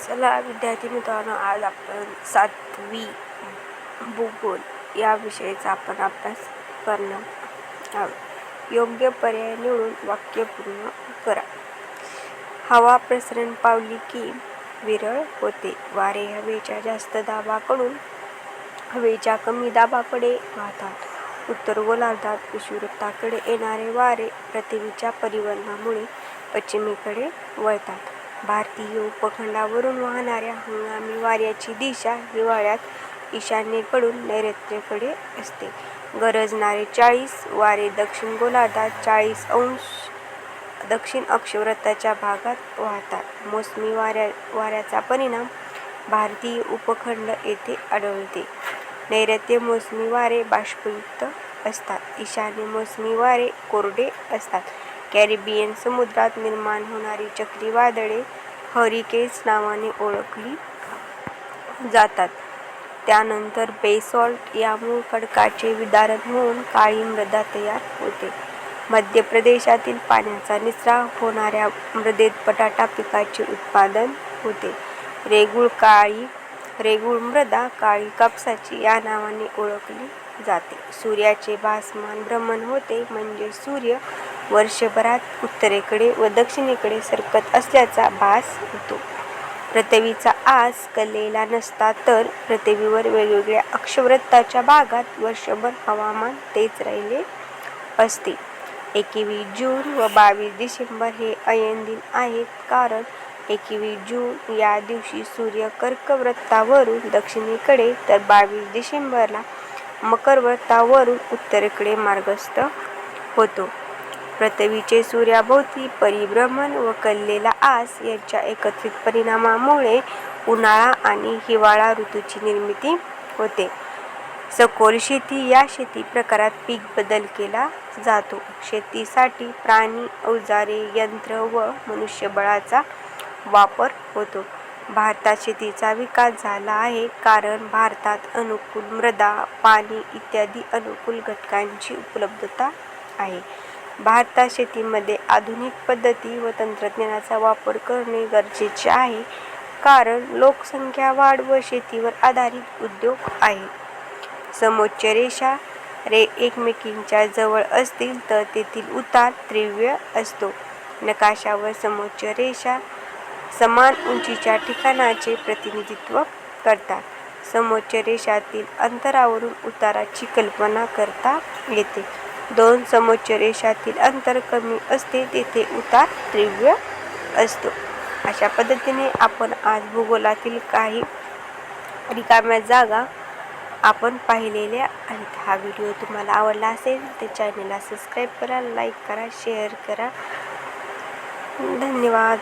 चला विद्यार्थी मित्रांनो, आज आपण 7वी भूगोल या विषयाचा आपण अभ्यास करणार आहोत. योग्य पर्याय निवडून वाक्य पूर्ण करा. हवा प्रसरण पावली की विरळ होते. वारे हवेच्या जास्त दाबाकडून हवेच्या कमी दाबाकडे वाहतात. उत्तर गोलार्धात विषुववृत्ताकडे येणारे वारे पृथ्वीच्या परिवर्तनामुळे पश्चिमेकडे वळतात. भारतीय उपखंडावरून वाहणाऱ्या हंगामी वाऱ्याची दिशा हिवाळ्यात ईशान्येकडून नैऋत्येकडे असते. गरजणारे 40 वारे दक्षिण गोलार्धात 40 अंश दक्षिण अक्षवृत्ताच्या भागात वाहतात. मोसमी वाऱ्याचा परिणाम भारतीय उपखंड येथे आढळते. नैऋत्य मोसमी वारे बाष्पयुक्त असतात. ईशान्य मोसमी वारे कोरडे असतात. कॅरिबियन समुद्रात निर्माण होणारी चक्रीवादळे हरिकेन्स नावाने ओळखली जातात. त्यानंतर बेसॉल्ट या मूळ खडकाचे विदारण होऊन काळी मृदा तयार होते. मध्य प्रदेशातील पाण्याचा निचरा होणाऱ्या मृदेत बटाटा पिकाचे उत्पादन होते. रेगूळ मृदा काळी कापसाची या नावाने ओळखली जाते. सूर्याचे भासमान भ्रमण होते, म्हणजे सूर्य वर्षभरात उत्तरेकडे व दक्षिणेकडे सरकत असल्याचा भास होतो. पृथ्वीचा आस कललेला नसता तर पृथ्वीवर वेगवेगळ्या अक्षवृत्ताच्या भागात वर्षभर हवामान तेच राहिले असते. 21 जून व 22 डिसेंबर हे ऐन दिन आहेत, कारण 21 जून या दिवशी सूर्य कर्क वृत्तावरून दक्षिणेकडे तर 22 डिसेंबरला मकर वृत्तावरून उत्तरेकडे मार्गस्थ होतो. पृथ्वीचे सूर्याभोवती परिभ्रमण व कललेला आस यांच्या एकत्रित परिणामामुळे उन्हाळा आणि हिवाळा ऋतूची निर्मिती होते. सखोल शेती या शेती प्रकारात पीक बदल केला जातो. शेतीसाठी प्राणी, अवजारे, यंत्र व मनुष्यबळाचा वापर होतो. भारतात शेतीचा विकास झाला आहे, कारण भारतात अनुकूल मृदा, पाणी इत्यादी अनुकूल घटकांची उपलब्धता आहे. भारतात शेतीमध्ये आधुनिक पद्धती व तंत्रज्ञानाचा वापर करणे गरजेचे आहे, कारण लोकसंख्या वाढ व शेतीवर आधारित उद्योग आहेत. समोच्च रेषा एकमेकींच्या जवळ असतील तर तेथील उतार तीव्र असतो. नकाशावर समोच्च रेषा समान उंचीच्या ठिकाणांचे प्रतिनिधित्व करतात. समोच्च रेषातील अंतरावरून उताराची कल्पना करता येते. दोन समोच्च रेषातील अंतर कमी असते तेथे उतार तीव्र असतो. अशा पद्धतीने आपण आज भूगोलातील काही रिकाम्या जागा आपण पाहिलेल्या आहेत. हा व्हिडिओ तुम्हाला आवडला असेल तर चॅनलला सबस्क्राईब करा, लाईक करा, शेअर करा. धन्यवाद.